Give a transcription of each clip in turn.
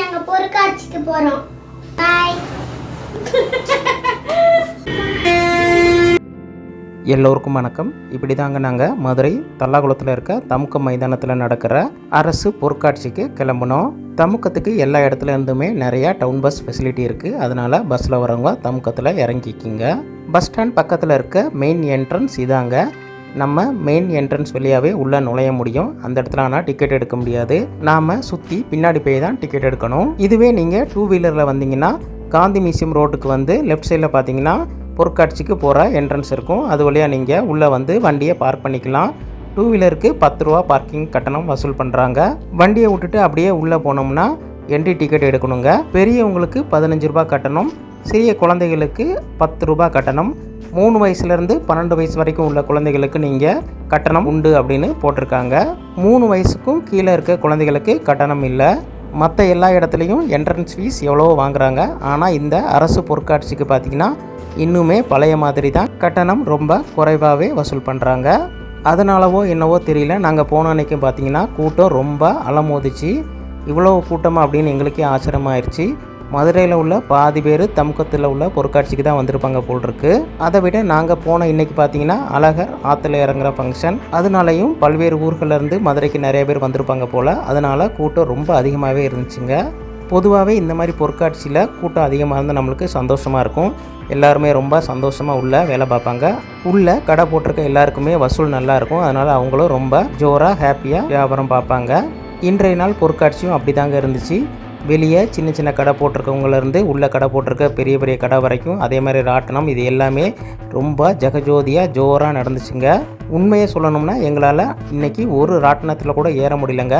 நாங்க பொருட்காட்சிக்கு போறோம். பை. எல்லோருக்கும் வணக்கம். இப்படி தாங்க நாங்கள் மதுரை தல்லாகுளத்தில் இருக்க தமுக்கம் மைதானத்தில் நடக்கிற அரசு பொருட்காட்சிக்கு கிளம்புனோம். தமுக்கத்துக்கு எல்லா இடத்துல இருந்துமே நிறையா டவுன் பஸ் ஃபெசிலிட்டி இருக்குது. அதனால் பஸ்ஸில் வரவங்க தமுக்கத்தில் இறங்கிக்கிங்க. பஸ் ஸ்டாண்ட் பக்கத்தில் இருக்க மெயின் என்ட்ரன்ஸ் இதாங்க. நம்ம மெயின் என்ட்ரன்ஸ் வழியாகவே உள்ளே நுழைய முடியும். அந்த இடத்துல ஆனால் டிக்கெட் எடுக்க முடியாது. நாம் சுற்றி பின்னாடி போய் தான் டிக்கெட் எடுக்கணும். இதுவே நீங்கள் 2 வீலரில் வந்தீங்கன்னா காந்தி மியூசியம் ரோட்டுக்கு வந்து லெஃப்ட் சைடில் பார்த்தீங்கன்னா பொருட்காட்சிக்கு போகிற என்ட்ரன்ஸ் இருக்கும். அது வழியாக நீங்கள் உள்ளே வந்து வண்டியை பார்க் பண்ணிக்கலாம். 2 வீலருக்கு 10 ரூபா பார்க்கிங் கட்டணம் வசூல் பண்ணுறாங்க. வண்டியை விட்டுட்டு அப்படியே உள்ளே போனோம்னா என்ட்ரி டிக்கெட் எடுக்கணுங்க. பெரியவங்களுக்கு 15 ரூபா கட்டணம், சிறிய குழந்தைகளுக்கு 10 ரூபா கட்டணம். 3 வயசுலேருந்து 12 வயசு வரைக்கும் உள்ள குழந்தைகளுக்கு நீங்கள் கட்டணம் உண்டு அப்படின்னு போட்டிருக்காங்க. 3 வயசுக்கும் கீழே இருக்க குழந்தைகளுக்கு கட்டணம் இல்லை. மற்ற எல்லா இடத்துலையும் என்ட்ரன்ஸ் ஃபீஸ் எவ்வளோ வாங்குகிறாங்க. ஆனால் இந்த அரசு பொருட்காட்சிக்கு பார்த்திங்கன்னா இன்னுமே பழைய மாதிரி தான் கட்டணம் ரொம்ப குறைவாகவே வசூல் பண்ணுறாங்க. அதனாலவோ என்னவோ தெரியல, நாங்கள் போன அன்றைக்கும் பார்த்திங்கன்னா கூட்டம் ரொம்ப அலமோதிச்சு. இவ்வளோ கூட்டமாக அப்படின்னு எங்களுக்கே ஆச்சரியமாயிருச்சு. மதுரையில் உள்ள பாதி பேர் தமுக்கத்தில் உள்ள பொருட்காட்சிக்கு தான் வந்திருப்பாங்க போல் இருக்கு. அதை விட நாங்கள் போன இன்றைக்கி பார்த்தீங்கன்னா அழகர் ஆற்றுல இறங்குற ஃபங்க்ஷன், அதனாலையும் பல்வேறு ஊர்களேருந்து மதுரைக்கு நிறைய பேர் வந்திருப்பாங்க போல். அதனால் கூட்டம் ரொம்ப அதிகமாகவே இருந்துச்சுங்க. பொதுவாகவே இந்த மாதிரி பொருட்காட்சியில் கூட்டம் அதிகமாக இருந்தால் நம்மளுக்கு சந்தோஷமாக இருக்கும். எல்லாருமே ரொம்ப சந்தோஷமாக உள்ள வேலை பார்ப்பாங்க. உள்ள கடை போட்டிருக்க எல்லாருக்குமே வசூல் நல்லாயிருக்கும். அதனால் அவங்களும் ரொம்ப ஜோராக ஹாப்பியாக வியாபாரம் பார்ப்பாங்க. இன்றைய நாள் பொருட்காட்சியும் அப்படி தாங்க இருந்துச்சு. வெளியே சின்ன சின்ன கடை போட்டிருக்கவங்கலேருந்து உள்ள கடை போட்டிருக்க பெரிய பெரிய கடை வரைக்கும், அதே மாதிரி ராட்டினம், இது எல்லாமே ரொம்ப ஜெகஜோதியாக ஜோராக நடந்துச்சுங்க. உண்மையை சொல்லணும்னா எங்களால் இன்றைக்கி ஒரு ராட்டினத்தில் கூட ஏற முடியலங்க.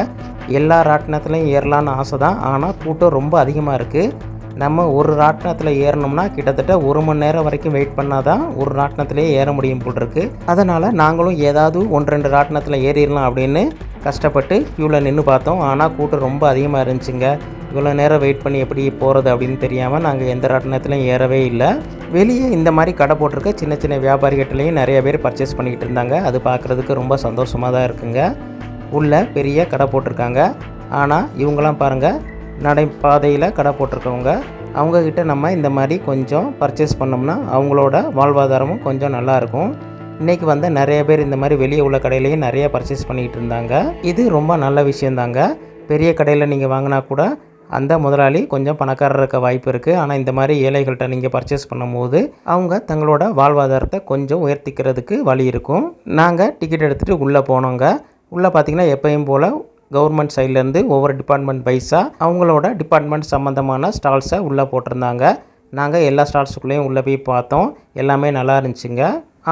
எல்லா ராட்டினத்துலையும் ஏறலான்னு ஆசை தான், ஆனால் கூட்டம் ரொம்ப அதிகமாக இருக்குது. நம்ம ஒரு ராட்டினத்தில் ஏறணும்னா கிட்டத்தட்ட 1 மணி நேரம் வரைக்கும் வெயிட் பண்ணால் தான் ஒரு ராட்டினத்திலே ஏற முடியும் போல் இருக்குது. அதனால் நாங்களும் ஏதாவது 1-2 ராட்டினத்தில் ஏறிடலாம் அப்படின்னு கஷ்டப்பட்டு க்யூவில் நின்று பார்த்தோம். ஆனால் கூட்டம் ரொம்ப அதிகமாக இருந்துச்சுங்க. இவ்வளோ நேரம் வெயிட் பண்ணி எப்படி போகிறது அப்படின்னு தெரியாமல் நாங்கள் எந்த ராட்டினத்துலையும் ஏறவே இல்லை. வெளியே இந்த மாதிரி கடை போட்டிருக்க சின்ன சின்ன வியாபாரிகள்லையும் நிறைய பேர் பர்ச்சேஸ் பண்ணிக்கிட்டு இருந்தாங்க. அது பார்க்குறதுக்கு ரொம்ப சந்தோஷமாக தான் இருக்குங்க. உள்ள பெரிய கடை போட்டிருக்காங்க. ஆனால் இவங்களாம் பாருங்கள், நடைபாதையில் கடை போட்டிருக்கவங்க. அவங்கக்கிட்ட நம்ம இந்த மாதிரி கொஞ்சம் பர்ச்சேஸ் பண்ணோம்னா அவங்களோட வாழ்வாதாரமும் கொஞ்சம் நல்லாயிருக்கும். இன்றைக்கி வந்து நிறைய பேர் இந்த மாதிரி வெளியே உள்ள கடையிலையும் நிறைய பர்ச்சேஸ் பண்ணிக்கிட்டு இருந்தாங்க. இது ரொம்ப நல்ல விஷயந்தாங்க. பெரிய கடையில் நீங்கள் வாங்கினா கூட அந்த முதலாளி கொஞ்சம் பணக்காரர் இருக்க வாய்ப்பு இருக்குது. ஆனால் இந்த மாதிரி ஏழைகள்கிட்ட நீங்கள் பர்ச்சேஸ் பண்ணும்போது அவங்க தங்களோட வாழ்வாதாரத்தை கொஞ்சம் உயர்த்திக்கிறதுக்கு வழி இருக்கும். நாங்கள் டிக்கெட் எடுத்துகிட்டு உள்ளே போனோங்க. உள்ளே பார்த்திங்கன்னா எப்பயும் போல் கவர்மெண்ட் சைட்லேருந்து ஒவ்வொரு டிபார்ட்மெண்ட் வைஸாக அவங்களோட டிபார்ட்மெண்ட் சம்மந்தமான ஸ்டால்ஸை உள்ளே போட்டிருந்தாங்க. நாங்கள் எல்லா ஸ்டால்ஸுக்குள்ளேயும் உள்ளே போய் பார்த்தோம். எல்லாமே நல்லா இருந்துச்சுங்க.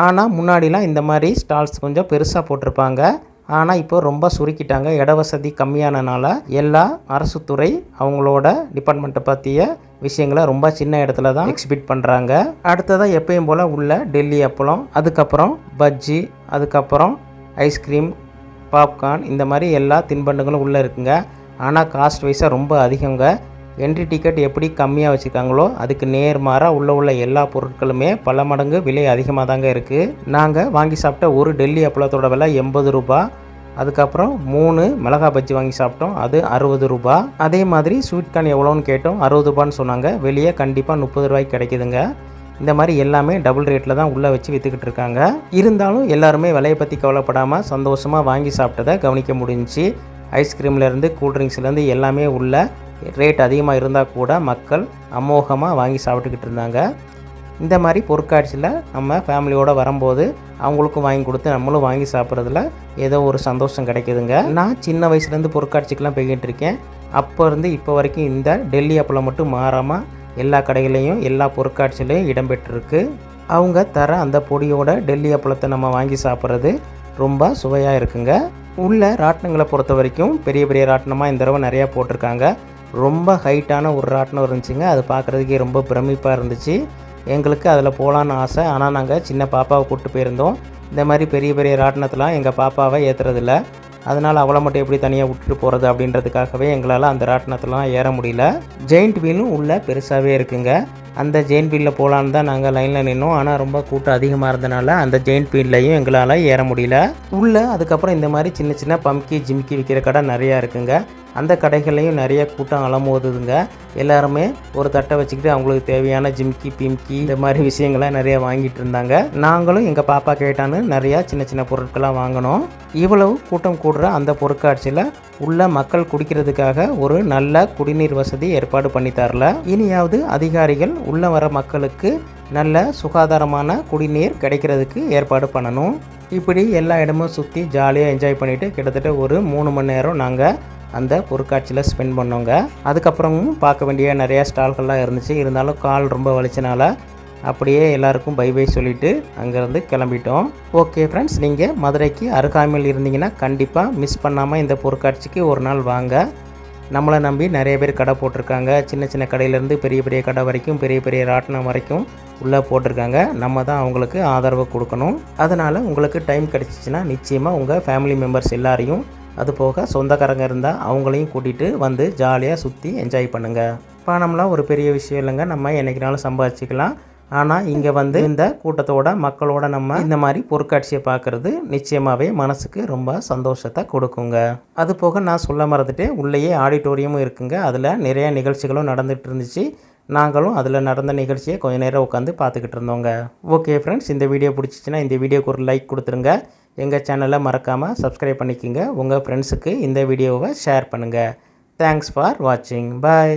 ஆனால் முன்னாடிலாம் இந்த மாதிரி ஸ்டால்ஸ் கொஞ்சம் பெருசாக போட்டிருப்பாங்க. ஆனால் இப்போ ரொம்ப சுருக்கிட்டாங்க. இட வசதி கம்மியானனால எல்லா அரசு துறை அவங்களோட டிபார்ட்மெண்ட்டை பற்றிய விஷயங்களை ரொம்ப சின்ன இடத்துல தான் எக்ஸிபிட் பண்ணுறாங்க. அடுத்ததாக எப்பயும் போல் உள்ள டெல்லி அப்பளம், அதுக்கப்புறம் பஜ்ஜி, அதுக்கப்புறம் ஐஸ்கிரீம், பாப்கார்ன், இந்த மாதிரி எல்லா தின்பண்டங்களும் உள்ளே இருக்குங்க. ஆனால் காஸ்ட் வைஸாக ரொம்ப அதிகங்க. என்ட்ரி டிக்கெட் எப்படி கம்மியாக வச்சுருக்காங்களோ அதுக்கு நேர்மாறாக உள்ள எல்லா பொருட்களுமே பல மடங்கு விலை அதிகமாக தாங்க இருக்குது. நாங்கள் வாங்கி சாப்பிட்ட ஒரு டெல்லி அப்பளத்தோட விலை 80 ரூபா. அதுக்கப்புறம் 3 மிளகா பஜ்ஜி வாங்கி சாப்பிட்டோம், அது 60 ரூபா. அதே மாதிரி ஸ்வீட் கார்ன் எவ்வளோன்னு கேட்டோம், 60 ரூபான்னு சொன்னாங்க. வெளியே கண்டிப்பாக 30 ரூபாய்க்கு கிடைக்குதுங்க. இந்த மாதிரி எல்லாமே டபுள் ரேட்டில் தான் உள்ளே வச்சு விற்றுக்கிட்டு இருக்காங்க. இருந்தாலும் எல்லாருமே விலையை பற்றி கவலைப்படாமல் சந்தோஷமாக வாங்கி சாப்பிட்டதை கவனிக்க முடிஞ்சிச்சு. ஐஸ்கிரீம்லேருந்து கூல்ட்ரிங்க்ஸ்லேருந்து எல்லாமே உள்ள ரேட் அதிகமாக இருந்தால் கூட மக்கள் அமோகமாக வாங்கி சாப்பிட்டுக்கிட்டு இருந்தாங்க. இந்த மாதிரி பொருட்காட்சியில் நம்ம ஃபேமிலியோடு வரும்போது அவங்களுக்கும் வாங்கி கொடுத்து நம்மளும் வாங்கி சாப்பிட்றதுல ஏதோ ஒரு சந்தோஷம் கிடைக்குதுங்க. நான் சின்ன வயசுலேருந்து பொருட்காட்சிக்கெலாம் போய்கிட்டு இருக்கேன். அப்போ இருந்து இப்போ வரைக்கும் இந்த டெல்லி அப்பளம் மட்டும் மாறாமல் எல்லா கடைகளையும் எல்லா பொருட்காட்சியிலையும் இடம்பெற்றிருக்கு. அவங்க தர அந்த பொடியோட டெல்லி அப்பளத்தை நம்ம வாங்கி சாப்பிட்றது ரொம்ப சுவையாக இருக்குங்க. உள்ள ராட்டினங்களை பொறுத்த வரைக்கும் பெரிய பெரிய ராட்டினமாக இந்த தடவை நிறையா போட்டிருக்காங்க. ரொம்ப ஹைட்டான ஒரு ராட்டினம் இருந்துச்சுங்க. அது பார்க்குறதுக்கே ரொம்ப பிரமிப்பாக இருந்துச்சு. எங்களுக்கு அதில் போகலான்னு ஆசை. ஆனால் நாங்கள் சின்ன பாப்பாவை கூப்பிட்டு போயிருந்தோம். இந்த மாதிரி பெரிய பெரிய ராட்டினத்தெலாம் எங்கள் பாப்பாவை ஏற்றுறதில்ல. அதனால் அவளை மட்டும் எப்படி தனியாக விட்டுட்டு போகிறது அப்படின்றதுக்காகவே எங்களால் அந்த ராட்டினத்தெலாம் ஏற முடியல. ஜெயிண்ட் வீலும் உள்ளே பெருசாகவே இருக்குங்க. அந்த ஜெயின் வீலில் போகலான்னு தான் நாங்கள் லைனில் நின்னோம். ஆனால் ரொம்ப கூட்டம் அதிகமாக இருந்தனால அந்த ஜெயின் வீல்லையும் எங்களால் ஏற முடியல. உள்ளே அதுக்கப்புறம் இந்த மாதிரி சின்ன சின்ன பம்கி ஜிமிக்கி விற்கிற கடை நிறையா இருக்குங்க. அந்த கடைகள்லையும் நிறைய கூட்டம் அலமோதுங்க. எல்லாருமே ஒரு தட்டை வச்சுக்கிட்டு அவங்களுக்கு தேவையான ஜிமிக்கி பிம்கி இந்த மாதிரி விஷயங்கள்லாம் நிறையா வாங்கிட்டு இருந்தாங்க. நாங்களும் எங்கள் பாப்பா கேட்டான்னு நிறையா சின்ன சின்ன பொருட்கள்லாம் வாங்கினோம். இவ்வளவு கூட்டம் கூடுற அந்த பொருட்காட்சியில் உள்ள மக்கள் குடிக்கிறதுக்காக ஒரு நல்ல குடிநீர் வசதி ஏற்பாடு பண்ணி தரல. இனியாவது அதிகாரிகள் உள்ள வர மக்களுக்கு நல்ல சுகாதாரமான குடிநீர் கிடைக்கிறதுக்கு ஏற்பாடு பண்ணணும். இப்படி எல்லா இடமும் சுற்றி ஜாலியாக என்ஜாய் பண்ணிவிட்டு கிட்டத்தட்ட ஒரு 3 மணி நேரம் நாங்கள் அந்த பொருட்காட்சியில் ஸ்பெண்ட் பண்ணோங்க. அதுக்கப்புறமும் பார்க்க வேண்டிய நிறையா ஸ்டால்கள்லாம் இருந்துச்சு. இருந்தாலும் கால் ரொம்ப வலிச்சனால அப்படியே எல்லாருக்கும் பை பை சொல்லிவிட்டு அங்கேருந்து கிளம்பிட்டோம். ஓகே ஃப்ரெண்ட்ஸ், நீங்கள் மதுரைக்கு அருகாமையில் இருந்தீங்கன்னா கண்டிப்பாக மிஸ் பண்ணாமல் இந்த பொருட்காட்சிக்கு ஒரு நாள் வாங்க. நம்மளை நம்பி நிறைய பேர் கடை போட்டிருக்காங்க. சின்ன சின்ன கடையிலேருந்து பெரிய பெரிய கடை வரைக்கும், பெரிய பெரிய ராட்டினம் வரைக்கும் உள்ளே போட்டிருக்காங்க. நம்ம தான் அவங்களுக்கு ஆதரவு கொடுக்கணும். அதனால் உங்களுக்கு டைம் கிடச்சிச்சின்னா நிச்சயமாக உங்கள் ஃபேமிலி மெம்பர்ஸ் எல்லாரையும், அது போக சொந்தக்காரங்க இருந்தால் அவங்களையும் கூட்டிகிட்டு வந்து ஜாலியாக சுற்றி என்ஜாய் பண்ணுங்கள். பணம்லாம் ஒரு பெரிய விஷயம் இல்லைங்க, நம்ம என்றைக்குனாலும் சம்பாதிச்சிக்கலாம். ஆனால் இங்கே வந்து இந்த கூட்டத்தோட மக்களோட நம்ம இந்த மாதிரி பொருட்காட்சியை பார்க்குறது நிச்சயமாகவே மனசுக்கு ரொம்ப சந்தோஷத்தை கொடுக்குங்க. அது போக நான் சொல்ல மறந்துட்டு, உள்ளேயே ஆடிட்டோரியமும் இருக்குங்க. அதில் நிறையா நிகழ்ச்சிகளும் நடந்துகிட்டு இருந்துச்சு. நாங்களும் அதில் நடந்த நிகழ்ச்சியை கொஞ்சம் நேரம் உட்காந்து பார்த்துக்கிட்டு இருந்தோங்க. ஓகே ஃப்ரெண்ட்ஸ், இந்த வீடியோ பிடிச்சிச்சின்னா இந்த வீடியோக்கு ஒரு லைக் கொடுத்துருங்க. எங்கள் சேனலை மறக்காமல் சப்ஸ்கிரைப் பண்ணிக்கோங்க. உங்கள் ஃப்ரெண்ட்ஸுக்கு இந்த வீடியோவை ஷேர் பண்ணுங்கள். தேங்க்ஸ் ஃபார் வாட்சிங். பாய்.